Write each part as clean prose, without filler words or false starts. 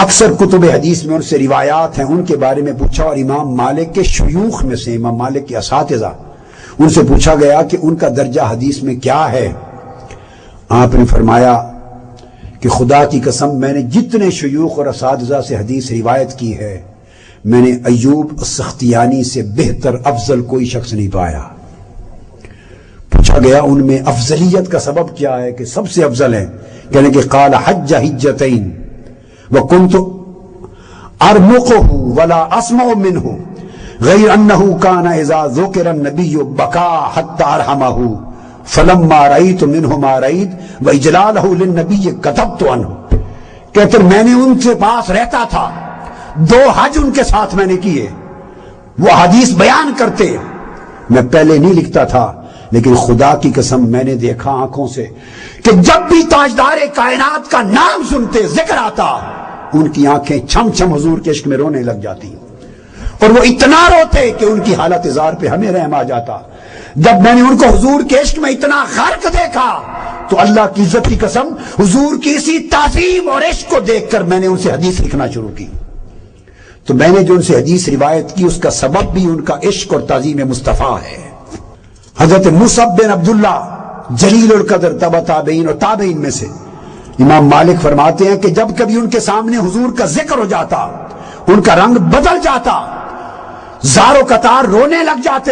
اکثر کتب حدیث میں ان سے روایات ہیں، ان کے بارے میں پوچھا، اور امام مالک کے شیوخ میں سے، امام مالک کے اساتذہ، ان سے پوچھا گیا کہ ان کا درجہ حدیث میں کیا ہے۔ آپ نے فرمایا کہ خدا کی قسم میں نے جتنے شیوخ اور اساتذہ سے حدیث روایت کی ہے، میں نے ایوب السختیانی سے بہتر افضل کوئی شخص نہیں پایا۔ پوچھا گیا ان میں افضلیت کا سبب کیا ہے کہ سب سے افضل ہے؟ کہنے کہ قال حج حجتین وکنت ارمقه ولا اسمع منه غیر انه كان اذا ذکر النبی بکا حتى ارحمه فلما رأيت منه ما رأيت واجلاله للنبی كتبت عنه۔ کہتے میں نے ان کے پاس رہتا تھا، 2 حج ان کے ساتھ میں نے کیے، وہ حدیث بیان کرتے، میں پہلے نہیں لکھتا تھا، لیکن خدا کی قسم میں نے دیکھا آنکھوں سے کہ جب بھی تاجدار کائنات کا نام سنتے، ذکر آتا، ان کی آنکھیں چھم چھم حضور کے عشق میں رونے لگ جاتی، اور وہ اتنا روتے کہ ان کی حالت اظہار پہ ہمیں رحم آ جاتا۔ جب میں نے ان کو حضور کے عشق میں اتنا غرق دیکھا تو اللہ کی عزت کی قسم حضور کی اسی تعظیم اور عشق کو دیکھ کر میں نے ان سے حدیث لکھنا شروع کی۔ تو میں نے جو ان سے حدیث روایت کی اس کا سبب بھی ان کا عشق اور تعظیم مصطفیٰ ہے۔ حضرت مصعب بن عبداللہ جلیل القدر تبع تابعین اور تابعین میں سے، امام مالک فرماتے ہیں کہ جب کبھی ان کے سامنے حضور کا ذکر ہو جاتا، ان کا رنگ بدل جاتا، زار و قطار رونے لگ جاتے،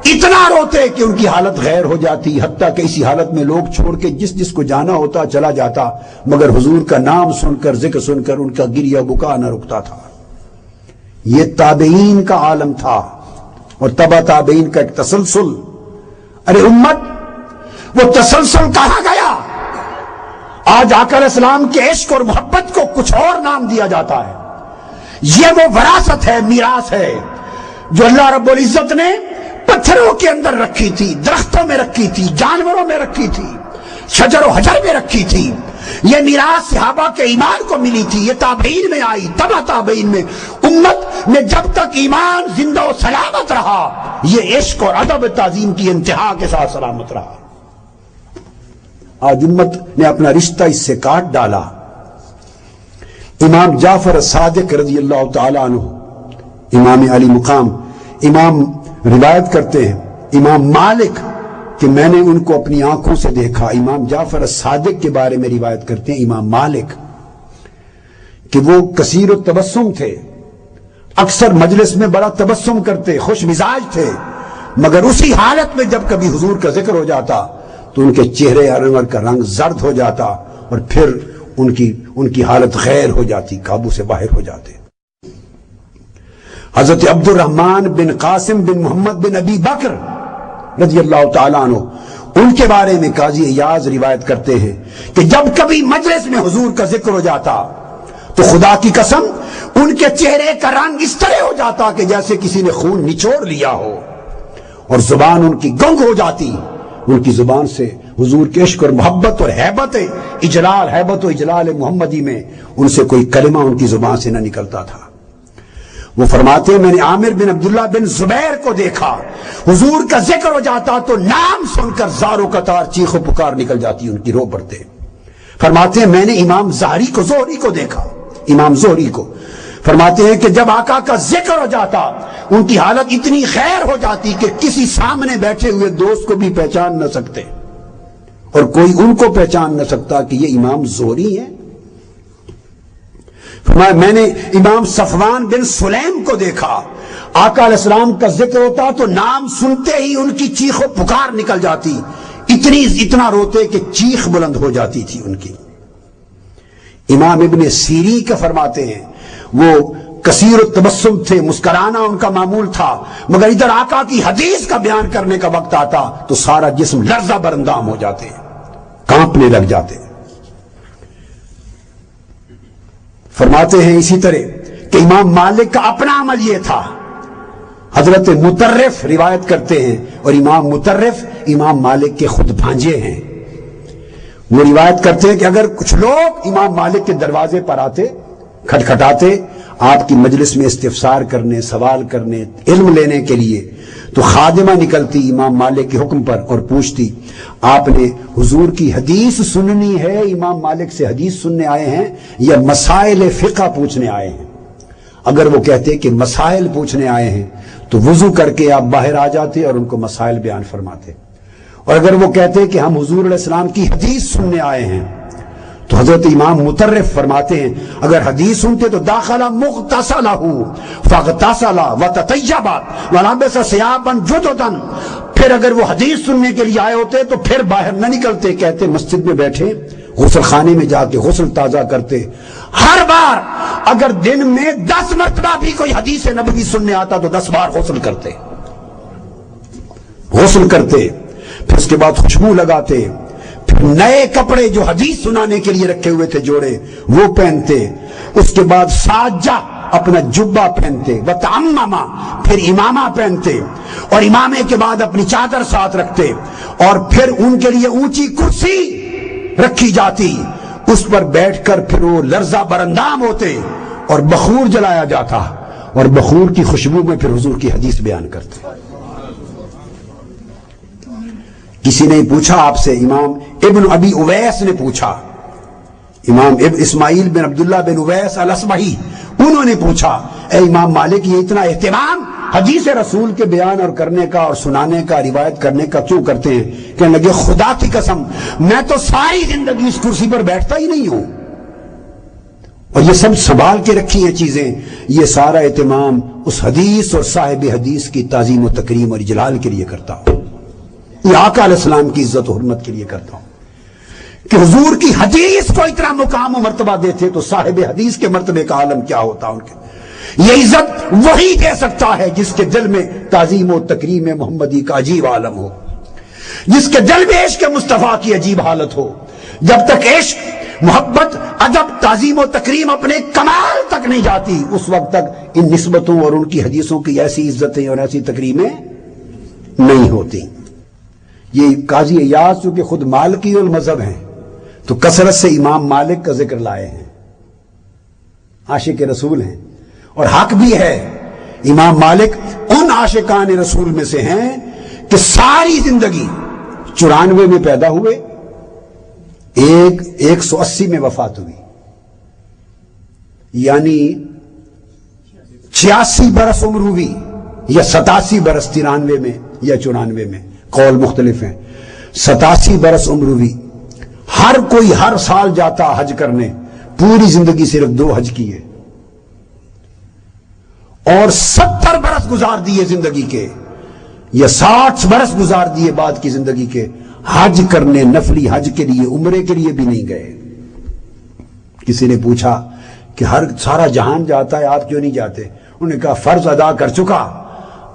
اتنا روتے کہ ان کی حالت غیر ہو جاتی، حتیٰ کہ اسی حالت میں لوگ چھوڑ کے جس کو جانا ہوتا چلا جاتا، مگر حضور کا نام سن کر، ذکر سن کر ان کا گریہ بکا نہ رکتا تھا۔ یہ تابعین کا عالم تھا اور تبع تابعین کا ایک تسلسل۔ ارے امت، وہ تسلسل کہاں گیا؟ آج آقا علیہ السلام کے عشق اور محبت کو کچھ اور نام دیا جاتا ہے۔ یہ وہ وراثت ہے، میراث ہے جو اللہ رب العزت نے پتھروں کے اندر رکھی تھی، درختوں میں رکھی تھی، جانوروں میں رکھی تھی، شجر و حجر میں رکھی تھی۔ یہ میراث صحابہ کے ایمان کو ملی تھی، یہ تابعین میں آئی، تبع تابعین میں۔ امت میں جب تک ایمان زندہ و سلامت رہا، یہ عشق اور ادب تعظیم کی انتہا کے ساتھ سلامت رہا۔ آج امت نے اپنا رشتہ اس سے کاٹ ڈالا۔ امام جعفر صادق رضی اللہ تعالیٰ عنہ، امام علی مقام، امام روایت کرتے ہیں امام مالک کہ میں نے ان کو اپنی آنکھوں سے دیکھا۔ امام جعفر صادق کے بارے میں روایت کرتے ہیں امام مالک کہ وہ کثیر التبسم تھے، اکثر مجلس میں بڑا تبسم کرتے، خوش مزاج تھے، مگر اسی حالت میں جب کبھی حضور کا ذکر ہو جاتا تو ان کے چہرے انور کا رنگ زرد ہو جاتا، اور پھر ان کی حالت غیر ہو جاتی، قابو سے باہر ہو جاتے۔ حضرت عبد الرحمن بن قاسم بن محمد بن ابی بکر رضی اللہ تعالیٰ عنہ، ان کے بارے میں قاضی ایاز روایت کرتے ہیں کہ جب کبھی مجلس میں حضور کا ذکر ہو جاتا تو خدا کی قسم ان کے چہرے کا رنگ اس طرح ہو جاتا کہ جیسے کسی نے خون نچوڑ لیا ہو، اور زبان ان کی گنگ ہو جاتی۔ ان کی زبان سے حضور کے عشق اور محبت اور حیبت و اجلال محمدی میں ان سے کوئی کلمہ ان کی زبان سے نہ نکلتا تھا۔ وہ فرماتے ہیں میں نے عامر بن عبداللہ بن زبیر کو دیکھا، حضور کا ذکر ہو جاتا تو نام سن کر زار و قطار چیخ و پکار نکل جاتی، ان کی رو پڑتے۔ فرماتے ہیں میں نے امام زہری کو دیکھا، امام زہری کو، فرماتے ہیں کہ جب آقا کا ذکر ہو جاتا ان کی حالت اتنی خیر ہو جاتی کہ کسی سامنے بیٹھے ہوئے دوست کو بھی پہچان نہ سکتے، اور کوئی ان کو پہچان نہ سکتا کہ یہ امام زہری ہیں۔ میں نے امام صفوان بن سلیم کو دیکھا، آقا علیہ السلام کا ذکر ہوتا تو نام سنتے ہی ان کی چیخ و پکار نکل جاتی، اتنا روتے کہ چیخ بلند ہو جاتی تھی ان کی۔ امام ابن سیری کا فرماتے ہیں وہ کثیر التبسم تھے، مسکرانا ان کا معمول تھا، مگر ادھر آقا کی حدیث کا بیان کرنے کا وقت آتا تو سارا جسم لرزہ برندام ہو جاتے، کانپنے لگ جاتے۔ فرماتے ہیں اسی طرح کہ امام مالک کا اپنا عمل یہ تھا۔ حضرت مطرف روایت کرتے ہیں، اور امام مطرف امام مالک کے خود بھانجے ہیں۔ وہ روایت کرتے ہیں کہ اگر کچھ لوگ امام مالک کے دروازے پر آتے، کھٹکھٹاتے، آپ کی مجلس میں استفسار کرنے، سوال کرنے، علم لینے کے لیے، تو خادمہ نکلتی امام مالک کے حکم پر اور پوچھتی آپ نے حضور کی حدیث سننی ہے، امام مالک سے حدیث سننے آئے ہیں یا مسائل فقہ پوچھنے آئے ہیں؟ اگر وہ کہتے کہ مسائل پوچھنے آئے ہیں تو وضو کر کے آپ باہر آ جاتے اور ان کو مسائل بیان فرماتے، اور اگر وہ کہتے کہ ہم حضور علیہ السلام کی حدیث سننے آئے ہیں تو حضرت امام مطرف فرماتے ہیں اگر حدیث سنتے تو داخل مغتسلہ فاغتسل وتطیب ولبس ثیابا جددا، پھر اگر وہ حدیث سننے کے لیے آئے ہوتے تو پھر باہر نہ نکلتے، کہتے مسجد میں بیٹھے غسل خانے میں جا کے غسل تازہ کرتے۔ ہر بار اگر دن میں 10 مرتبہ بھی کوئی حدیث نبوی سننے آتا تو 10 بار غسل کرتے، پھر اس کے بعد خوشبو لگاتے، پھر نئے کپڑے جو حدیث سنانے کے لیے رکھے ہوئے تھے جوڑے وہ پہنتے، اس کے بعد ساجہ اپنا جبہ پہنتے، وتعمما پھر امامہ پہنتے، اور امامے کے بعد اپنی چادر ساتھ رکھتے، اور پھر ان کے لیے اونچی کرسی رکھی جاتی، اس پر بیٹھ کر پھر وہ لرزہ برندام ہوتے اور بخور جلایا جاتا، اور بخور کی خوشبو میں پھر حضور کی حدیث بیان کرتے۔ کسی نے پوچھا آپ سے، امام ابن ابی اویس نے پوچھا، امام اسماعیل بن عبداللہ بن اویس الاصبہی، انہوں نے پوچھا اے امام مالک یہ اتنا اہتمام حدیث رسول کے بیان اور کرنے کا اور سنانے کا، روایت کرنے کا کیوں کرتے ہیں؟ کہنے لگے خدا کی قسم میں تو ساری زندگی اس کرسی پر بیٹھتا ہی نہیں ہوں، اور یہ سب سنبھال کے رکھی ہیں چیزیں، یہ سارا اہتمام اس حدیث اور صاحب حدیث کی تعظیم و تکریم اور اجلال کے لیے کرتا ہوں، یہ آقا علیہ السلام کی عزت و حرمت کے لیے کرتا ہوں کہ حضور کی حدیث کو اتنا مقام و مرتبہ دیتے تو صاحب حدیث کے مرتبے کا عالم کیا ہوتا ان کے۔ یہ عزت وہی دے سکتا ہے جس کے دل میں تعظیم و تکریم محمدی کا عجیب عالم ہو، جس کے دل میں عشق مصطفیٰ کی عجیب حالت ہو۔ جب تک عشق، محبت، ادب، تعظیم و تکریم اپنے کمال تک نہیں جاتی اس وقت تک ان نسبتوں اور ان کی حدیثوں کی ایسی عزتیں اور ایسی تکریمیں نہیں ہوتی۔ یہ قاضی ایاز چونکہ خود مالکی المذہب ہیں تو کثرت سے امام مالک کا ذکر لائے ہیں، عاشق رسول ہیں، اور حق بھی ہے۔ امام مالک ان عاشقان رسول میں سے ہیں کہ ساری زندگی 94 میں پیدا ہوئے، 180 میں وفات ہوئی، یعنی 86 برس عمر ہوئی یا 87 برس، 93 میں یا 94 میں، قول مختلف ہیں۔ 87 برس عمر ہوئی، ہر کوئی ہر سال جاتا حج کرنے، پوری زندگی صرف 2 حج کیے، اور 70 برس گزار دیے زندگی کے یا 60 برس گزار دیے بعد کی زندگی کے حج کرنے، نفلی حج کے لیے، عمرے کے لیے بھی نہیں گئے۔ کسی نے پوچھا کہ ہر سارا جہان جاتا ہے آپ کیوں نہیں جاتے؟ انہوں نے کہا فرض ادا کر چکا،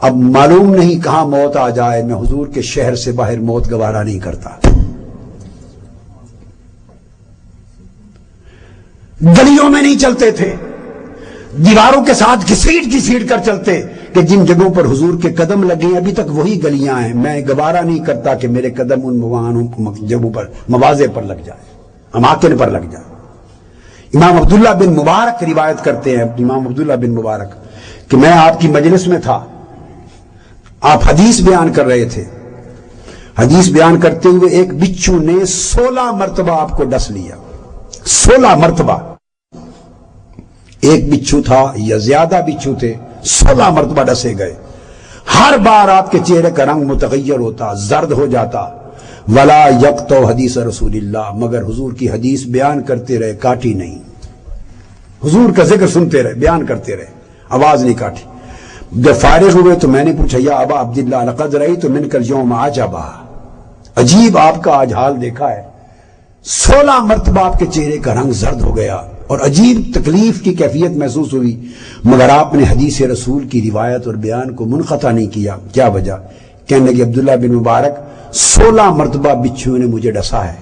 اب معلوم نہیں کہاں موت آ جائے، میں حضور کے شہر سے باہر موت گوارا نہیں کرتا۔ گلیوں میں نہیں چلتے تھے، دیواروں کے ساتھ گھسیٹ کر چلتے کہ جن جگہوں پر حضور کے قدم لگے ابھی تک وہی گلیاں ہیں، میں گوارا نہیں کرتا کہ میرے قدم ان جگہوں پر، مواضع پر لگ جائے، اماکن پر لگ جائے۔ امام عبداللہ بن مبارک روایت کرتے ہیں، امام عبداللہ بن مبارک، کہ میں آپ کی مجلس میں تھا، آپ حدیث بیان کر رہے تھے، حدیث بیان کرتے ہوئے ایک بچھو نے 16 مرتبہ آپ کو ڈس لیا، 16 مرتبہ، ایک بچھو تھا یا زیادہ بچھو تھے، 16 مرتبہ ڈسے گئے۔ ہر بار آپ کے چہرے کا رنگ متغیر ہوتا، زرد ہو جاتا، ولا یقطع حدیث رسول اللہ، مگر حضور کی حدیث بیان کرتے رہے، کاٹی نہیں، حضور کا ذکر سنتے رہے، بیان کرتے رہے، آواز نہیں کاٹی۔ جب فارغ ہوئے تو میں نے پوچھا یا ابا عبداللہ لقد رأیت منک اليوم عجبا، عجیب آپ کا آج حال دیکھا ہے، 16 مرتبہ آپ کے چہرے کا رنگ زرد ہو گیا اور عجیب تکلیف کی کیفیت محسوس ہوئی، مگر آپ نے حدیث رسول کی روایت اور بیان کو منقطع نہیں کیا، کیا وجہ؟ کہنے لگے عبداللہ بن مبارک 16 مرتبہ بچھو نے مجھے ڈسا ہے،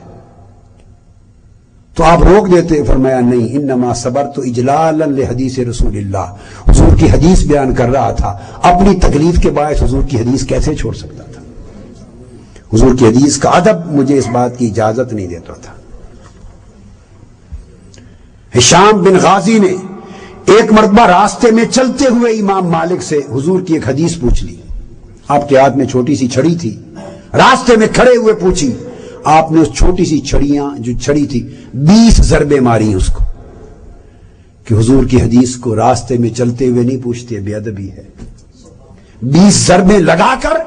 تو آپ روک دیتے؟ فرمایا نہیں، انما صبرت اجلالا لحدیث رسول اللہ، حضور کی حدیث بیان کر رہا تھا، اپنی تکلیف کے باعث حضور کی حدیث کیسے چھوڑ سکتا تھا؟ حضور کی حدیث کا ادب مجھے اس بات کی اجازت نہیں دیتا تھا۔ ہشام بن غازی نے ایک مرتبہ راستے میں چلتے ہوئے امام مالک سے حضور کی ایک حدیث پوچھ لی. آپ کے ہاتھ میں چھوٹی سی چھڑی تھی, راستے میں کھڑے ہوئے پوچھی. آپ نے اس چھوٹی سی چھڑی تھی 20 ضربیں ماری اس کو, کہ حضور کی حدیث کو راستے میں چلتے ہوئے نہیں پوچھتے, بے ادبی ہے. 20 ضربیں لگا کر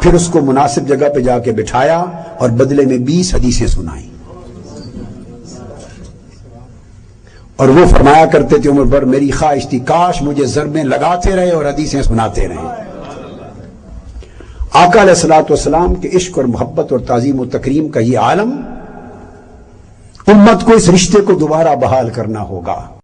پھر اس کو مناسب جگہ پہ جا کے بٹھایا اور بدلے میں 20 حدیثیں سنائیں. اور وہ فرمایا کرتے تھے عمر پر میری خواہش تھی کاش مجھے ضربیں لگاتے رہے اور حدیثیں سناتے رہے. آقا علیہ الصلوۃ والسلام کے عشق اور محبت اور تعظیم و تکریم کا یہ عالم, امت کو اس رشتے کو دوبارہ بحال کرنا ہوگا.